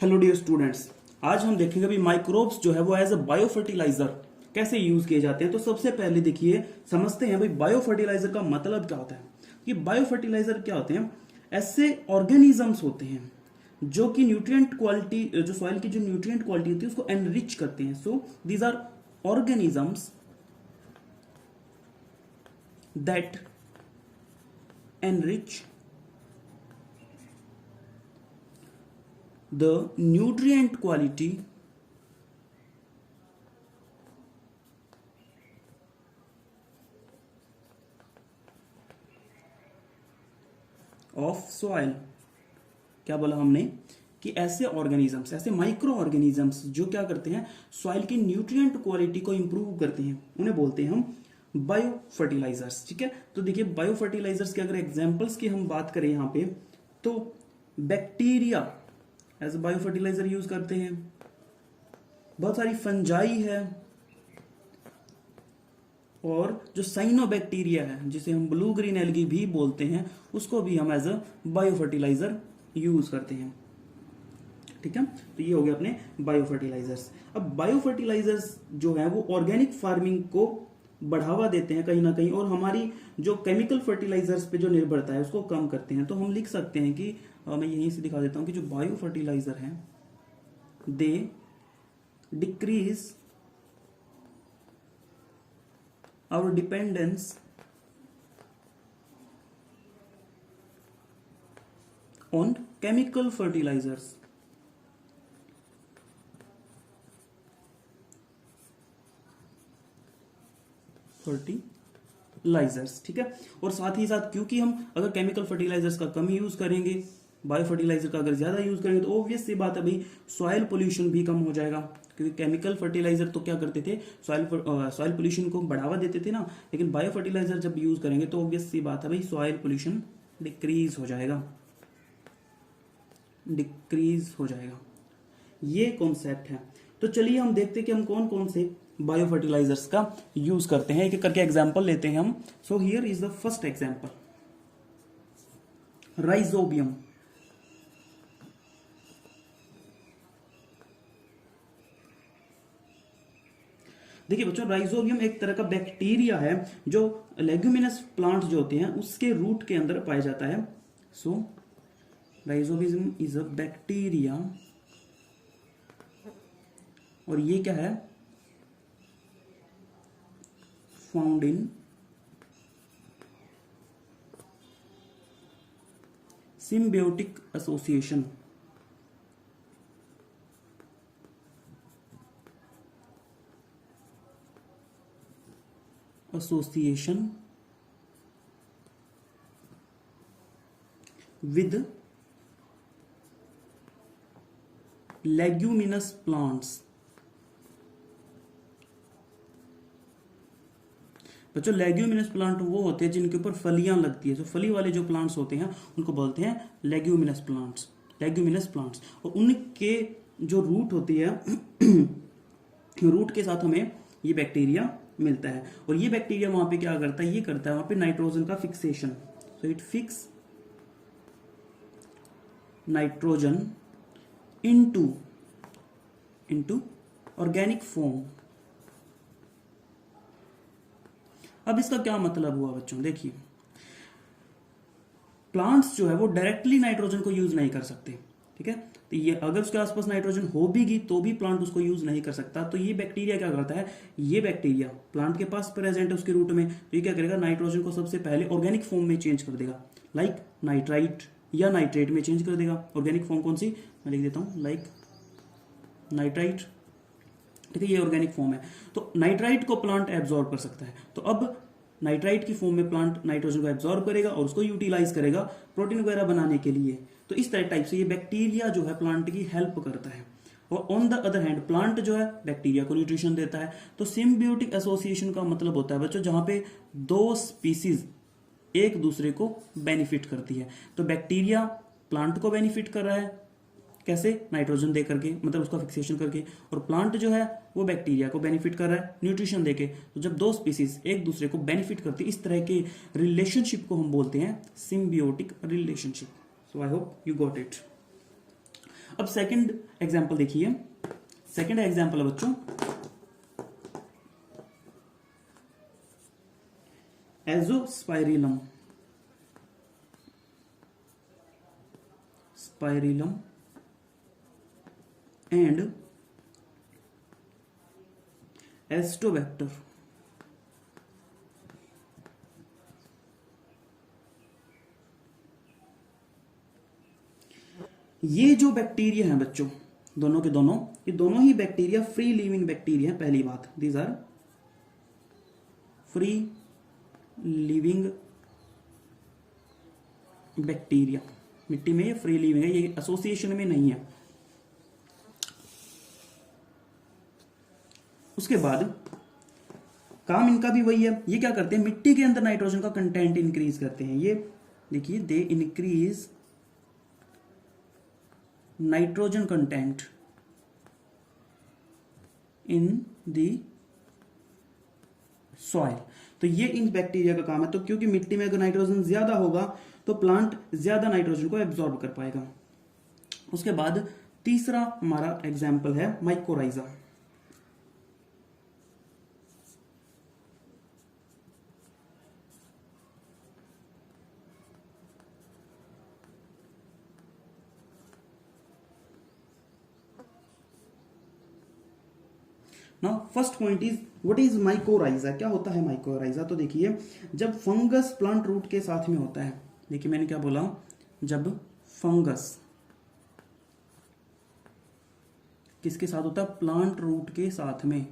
Hello dear students, आज हम देखेंगे भी माइक्रोब्स जो है वो एज अ बायो फर्टिलाइजर कैसे यूज किए जाते हैं। तो सबसे पहले देखिए समझते हैं भाई बायो फर्टिलाइजर का मतलब क्या होता है। ये बायो फर्टिलाइजर क्या होते हैं? ऐसे ऑर्गेनिजम्स होते हैं जो कि न्यूट्रिएंट क्वालिटी, जो सॉइल की जो न्यूट्रिएंट क्वालिटी होती है उसको एनरिच करते हैं। So these are organisms that enrich the nutrient quality of soil। क्या बोला हमने कि ऐसे ऑर्गेनिजम्स, ऐसे माइक्रो ऑर्गेनिजम्स जो क्या करते हैं, सॉइल की न्यूट्रिएंट क्वालिटी को इंप्रूव करते हैं, उन्हें बोलते हैं हम बायो फर्टिलाइजर्स। ठीक है, तो देखिए बायो फर्टिलाइजर्स के अगर एग्जांपल्स की हम बात करें यहाँ पे, तो bacteria as bio fertiliser use करते हैं। बहुत सारी फंजाई है और जो साइनोबैक्टीरिया है जिसे हम ब्लू ग्रीन एल्गी भी बोलते हैं, उसको भी हम as a bio fertiliser use करते हैं। ठीक है, तो ये हो गया अपने बायो फर्टिलाइजर्स। अब बायो फर्टिलाइजर्स जो है वो ऑर्गेनिक फार्मिंग को बढ़ावा देते हैं कहीं ना कहीं, और हमारी जो केमिकल फर्टिलाइजर्स पे जो निर्भरता है उसको कम करते हैं। तो हम लिख सकते हैं कि मैं यहीं से दिखा देता हूं कि जो बायो फर्टिलाइजर है they decrease our dependence on chemical fertilisers. Fertilisers, ठीक है। और साथ ही साथ क्योंकि हम अगर केमिकल फर्टिलाइजर्स का कम यूज करेंगे, बायो फर्टिलाइजर का अगर ज्यादा यूज करेंगे, तो ऑब्वियस सी बात है भाई सॉइल पोल्यूशन भी कम हो जाएगा। क्योंकि केमिकल फर्टिलाइजर तो क्या करते थे, सॉइल पोल्यूशन को बढ़ावा देते थे ना, लेकिन बायो फर्टिलाइजर जब यूज करेंगे तो ऑब्वियस सी बात है भाई सॉइल पोल्यूशन डिक्रीज हो जाएगा, डिक्रीज हो जाएगा। ये कॉन्सेप्ट है। तो चलिए हम देखते हैं कि हम कौन कौन से बायो फर्टिलाइजर्स का यूज करते हैं। एक एक करके एग्जांपल लेते हैं हम। So here is the first example, rhizobium. देखिए बच्चों, राइजोबियम एक तरह का बैक्टीरिया है जो लेग्यूमिनस प्लांट जो होते हैं उसके रूट के अंदर पाया जाता है। सो राइजोबियम इज अ बैक्टीरिया, और ये क्या है, found in symbiotic association. Association with leguminous plants. बच्चों लेग्यूमिनस प्लांट वो होते हैं जिनके ऊपर फलियां लगती है। जो फली वाले जो प्लांट्स होते हैं उनको बोलते हैं लेग्यूमिनस प्लांट्स, लेग्यूमिनस प्लांट्स। और उनके जो रूट होती है रूट के साथ हमें ये बैक्टीरिया मिलता है, और ये बैक्टीरिया वहां पे क्या करता है, ये करता है वहां पे नाइट्रोजन का fixation. So it fix nitrogen into organic form. अब इसका क्या मतलब हुआ बच्चों, देखिए प्लांट्स जो है वो डायरेक्टली नाइट्रोजन को यूज नहीं कर सकते। ठीक है, तो ये अगर उसके आसपास नाइट्रोजन हो भी तो भी प्लांट उसको यूज नहीं कर सकता। तो ये बैक्टीरिया क्या करता है, ये बैक्टीरिया प्लांट के पास प्रेजेंट है उसके रूट में, तो ये क्या करेगा, नाइट्रोजन को सबसे पहले ऑर्गेनिक फॉर्म में चेंज कर देगा, लाइक नाइट्राइट या नाइट्रेट में चेंज कर देगा। ऑर्गेनिक फॉर्म कौन सी, मैं लिख देता हूं, लाइक नाइट्राइट। ठीक है, ये ऑर्गेनिक फॉर्म है। तो नाइट्राइट को प्लांट एब्जॉर्ब कर सकता है। तो अब नाइट्राइट की फॉर्म में प्लांट नाइट्रोजन को एब्जॉर्ब करेगा और उसको यूटिलाइज करेगा प्रोटीन वगैरह बनाने के लिए। तो इस तरह टाइप से ये बैक्टीरिया जो है प्लांट की हेल्प करता है। और on the other hand plant जो है बैक्टीरिया को न्यूट्रिशन देता है। तो सिम्बियोटिक एसोसिएशन का मतलब होता है बच्चों जहां पे दो स्पीसीज एक दूसरे को बेनिफिट करती है। तो बैक्टीरिया प्लांट को बेनिफिट कर रहा है, कैसे, नाइट्रोजन दे करके, मतलब उसका फिक्सेशन करके, और प्लांट जो है वो बैक्टीरिया को बेनिफिट कर रहा है न्यूट्रिशन देके। तो जब दो स्पीसीज एक दूसरे को बेनिफिट करती है, इस तरह के रिलेशनशिप को हम बोलते हैं symbiotic relationship. So I hope you got it. अब सेकंड एग्जांपल देखिए, सेकंड एग्जांपल है बच्चों एजोस्पाइरिलम, स्पाइरिलम एंड एस्टोबैक्टर। ये जो बैक्टीरिया हैं बच्चों, दोनों के दोनों, ये दोनों ही बैक्टीरिया फ्री लिविंग बैक्टीरिया है। पहली बात, these are free living bacteria. मिट्टी में ये फ्री लिविंग है, ये एसोसिएशन में नहीं है। उसके बाद काम इनका भी वही है, ये क्या करते हैं, मिट्टी के अंदर नाइट्रोजन का कंटेंट इंक्रीज करते हैं। ये देखिए, they increase nitrogen content in the soil. तो ये इन बैक्टीरिया का काम है। तो क्योंकि मिट्टी में अगर नाइट्रोजन ज्यादा होगा तो प्लांट ज्यादा नाइट्रोजन को एब्जॉर्ब कर पाएगा। उसके बाद तीसरा हमारा एग्जाम्पल है mycorrhiza. Now first point is what is mycorrhiza, क्या होता है माइकोराइजा। तो देखिए, जब फंगस प्लांट रूट के साथ में होता है, देखिए मैंने क्या बोला, जब फंगस किसके साथ होता है, प्लांट रूट के साथ में,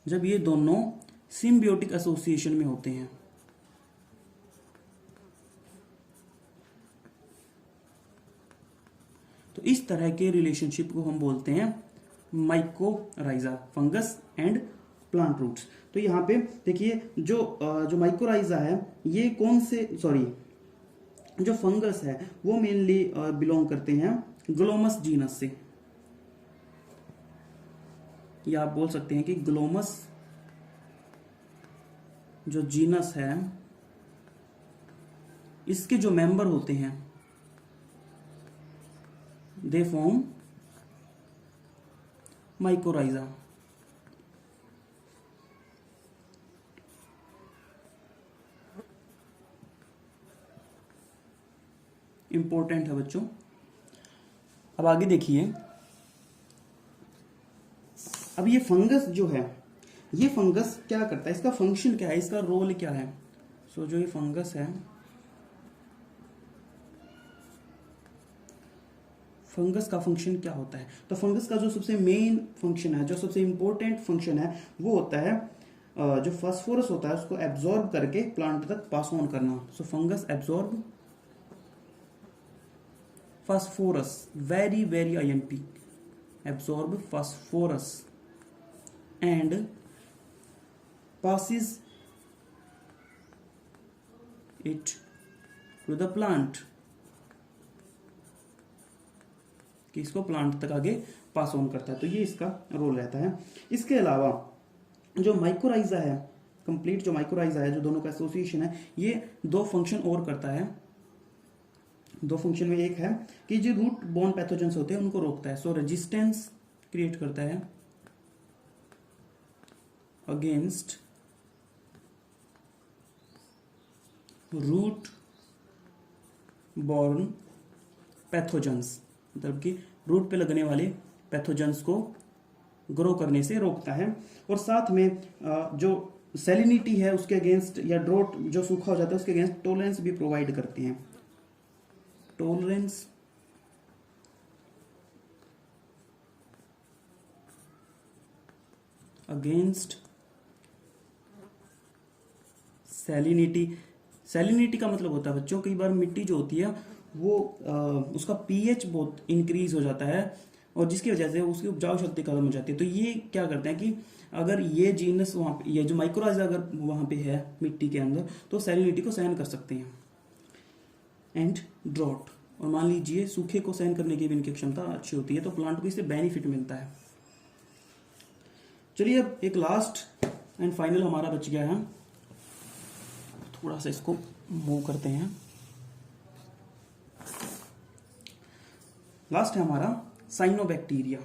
जब ये दोनों सिम्बियोटिक एसोसिएशन में होते हैं, तो इस तरह के रिलेशनशिप को हम बोलते हैं mycorrhiza, fungus and plant roots. तो यहाँ पे देखिए, जो माइकोराइजा है ये कौन से, सॉरी, जो फंगस है वो मेनली बिलोंग करते हैं ग्लोमस जीनस से, या आप बोल सकते हैं कि ग्लोमस जो जीनस है इसके जो मेंबर होते हैं दे फॉर्म माइकोराइजा। इंपॉर्टेंट है बच्चों। अब आगे देखिए, अब ये फंगस जो है, ये फंगस क्या करता है, इसका फंक्शन क्या है, इसका रोल क्या है। सो जो ये फंगस है, फंगस का फंक्शन क्या होता है। तो फंगस का जो सबसे मेन फंक्शन है, जो सबसे इंपॉर्टेंट फंक्शन है, वो होता है जो फास्फोरस होता है उसको एब्जॉर्ब करके प्लांट तक पास ऑन करना। So fungus absorb phosphorus, very very INP, absorb phosphorus and passes it to the plant, कि इसको प्लांट तक आगे पास ऑन करता है। तो ये इसका रोल रहता है। इसके अलावा जो माइकोराइजा है, कंप्लीट जो माइकोराइजा है, जो दोनों का एसोसिएशन है, ये दो फंक्शन और करता है। दो फंक्शन में एक है कि जो रूट बोर्न पैथोजेंस होते हैं उनको रोकता है। सो रेजिस्टेंस क्रिएट करता है अगेंस्ट रूट बॉर्न पैथोजेंस, मतलब कि रूट पे लगने वाले पैथोजेंस को ग्रो करने से रोकता है। और साथ में जो सैलिनिटी है उसके अगेंस्ट, या ड्रोट जो सूखा हो जाता है उसके अगेंस्ट टॉलरेंस भी प्रोवाइड करते हैं। Tolerance against salinity. सैलिनिटी का मतलब होता है बच्चों, कई बार मिट्टी जो होती है वो उसका pH बहुत इंक्रीज हो जाता है और जिसकी वजह से उसकी उपजाऊ शक्ति खत्म हो जाती है। तो ये क्या करते हैं कि अगर ये जीनस वहां पे, ये जो माइक्रोराइजा अगर वहां पे है मिट्टी के अंदर, तो सैलिनिटी को सहन कर सकते हैं। एंड ड्रॉट, और मान लीजिए सूखे को सहन करने की भी इनकी क्षमता अच्छी होती है, तो प्लांट को इससे बेनिफिट मिलता है। चलिए अब एक लास्ट एंड फाइनल हमारा बच गया है, थोड़ा सा इसको मूव करते हैं। लास्ट है हमारा साइनोबैक्टीरिया।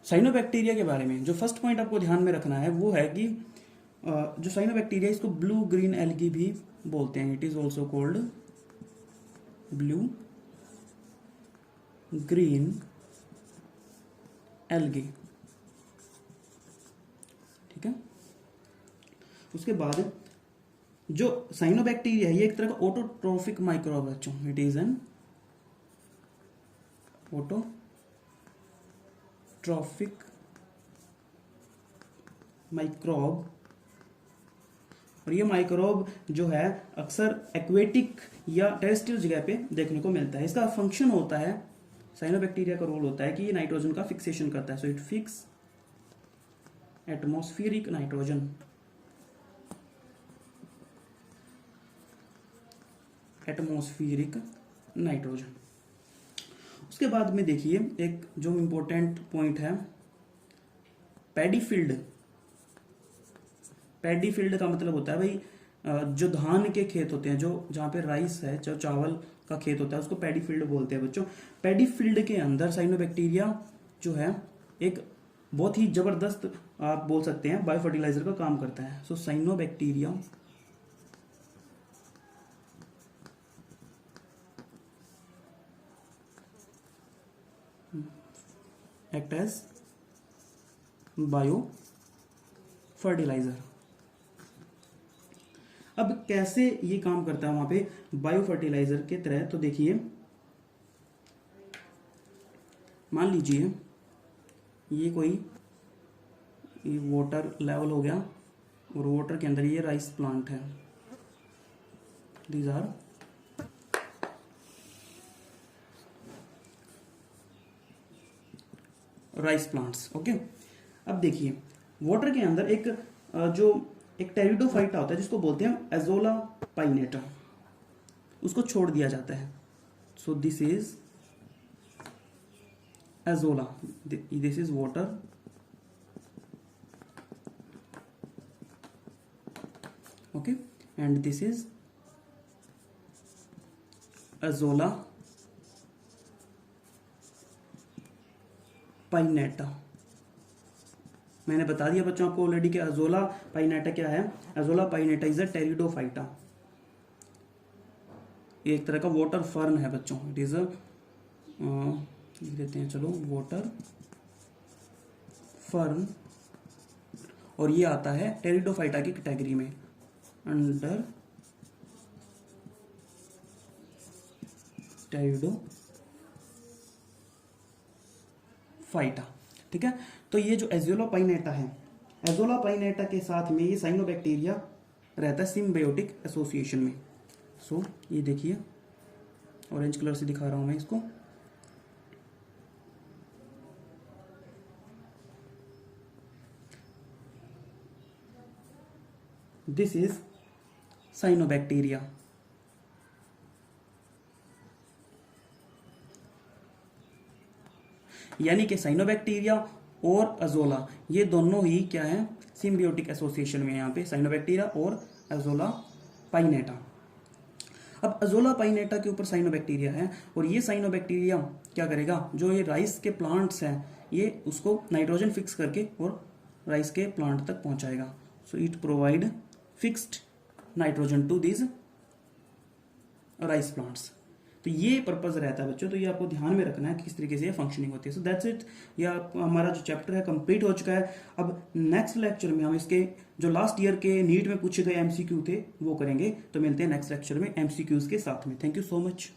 साइनोबैक्टीरिया के बारे में जो फर्स्ट पॉइंट आपको ध्यान में रखना है वो है कि जो साइनोबैक्टीरिया इसको ब्लू ग्रीन एल्गी भी बोलते हैं। It is also called blue green algae. ठीक है, उसके बाद जो साइनोबैक्टीरिया है ये एक तरह का ऑटोट्रोफिक माइक्रोब है बच्चों। It is an autotrophic microbe, और ये माइक्रोब जो है अक्सर एक्वेटिक या टेरेस्ट्रियल जगह पे देखने को मिलता है। इसका फंक्शन होता है, साइनोबैक्टीरिया का रोल होता है कि ये नाइट्रोजन का फिक्सेशन करता है। So it fix atmospheric nitrogen. Atmospheric nitrogen. उसके बाद में देखिए एक जो इंपॉर्टेंट पॉइंट है, पैडी फील्ड। पैडी फील्ड का मतलब होता है भाई जो धान के खेत होते हैं, जो जहाँ पे राइस है, जो चावल का खेत होता है, उसको पैडी फील्ड बोलते हैं बच्चों। पैडी फील्ड के अंदर साइनोबैक्टीरिया जो है एक बहुत ही जबरदस्त आप बोल सकते हैं बायो फर्टिलाइजर का काम करता है। So cyanobacteria act as bio fertiliser. अब कैसे ये काम करता है वहां पे बायो फर्टिलाइजर के तरह, तो देखिए मान लीजिए ये कोई वाटर लेवल हो गया और वाटर के अंदर ये राइस प्लांट है। These are rice plants. Okay, अब देखिए वाटर के अंदर एक जो एक टेरिडोफाइटा होता है जिसको बोलते हैं एजोला पाइनेटा, उसको छोड़ दिया जाता है। So this is Azolla, this is water, okay, and this is Azolla pinnata. मैंने बता दिया बच्चों आपको ऑलरेडी कि एजोला पाइनेटा क्या है। एजोला पाइनेटा इज अ टेरिडोफाइटा, ये एक तरह का वाटर फर्न है बच्चों। इट इज अ लिख देते हैं चलो वाटर फर्न, और ये आता है टेरिडोफाइटा की कैटेगरी में, अंडर टेरिडोफाइटा। ठीक है, तो ये जो एजोला पाइनेटा है, एजोला पाइनेटा के साथ में ये साइनोबैक्टीरिया रहता है सिम्बायोटिक एसोसिएशन में। सो ये देखिए ऑरेंज कलर से दिखा रहा हूं मैं इसको। This is cyanobacteria. यानी कि साइनोबैक्टीरिया और एजोला ये दोनों ही क्या है, सिम्बियोटिक एसोसिएशन में यहाँ पे साइनोबैक्टीरिया और एजोला पाइनेटा। अब एजोला पाइनेटा के ऊपर साइनोबैक्टीरिया है, और ये साइनोबैक्टीरिया क्या करेगा, जो ये राइस के प्लांट्स हैं ये उसको नाइट्रोजन फिक्स करके और राइस के प्लांट तक पहुंचाएगा। So it provide fixed nitrogen to this rice plants. तो ये पर्पज रहता है बच्चों, तो ये आपको ध्यान में रखना है कि किस तरीके से ये फंक्शनिंग होती है। सो दैट्स इट, ये हमारा जो चैप्टर है कंप्लीट हो चुका है। अब नेक्स्ट लेक्चर में हम इसके जो लास्ट ईयर के नीट में पूछे गए एमसीक्यू थे वो करेंगे। तो मिलते हैं नेक्स्ट लेक्चर में एमसीक्यूज के साथ में। Thank you so much.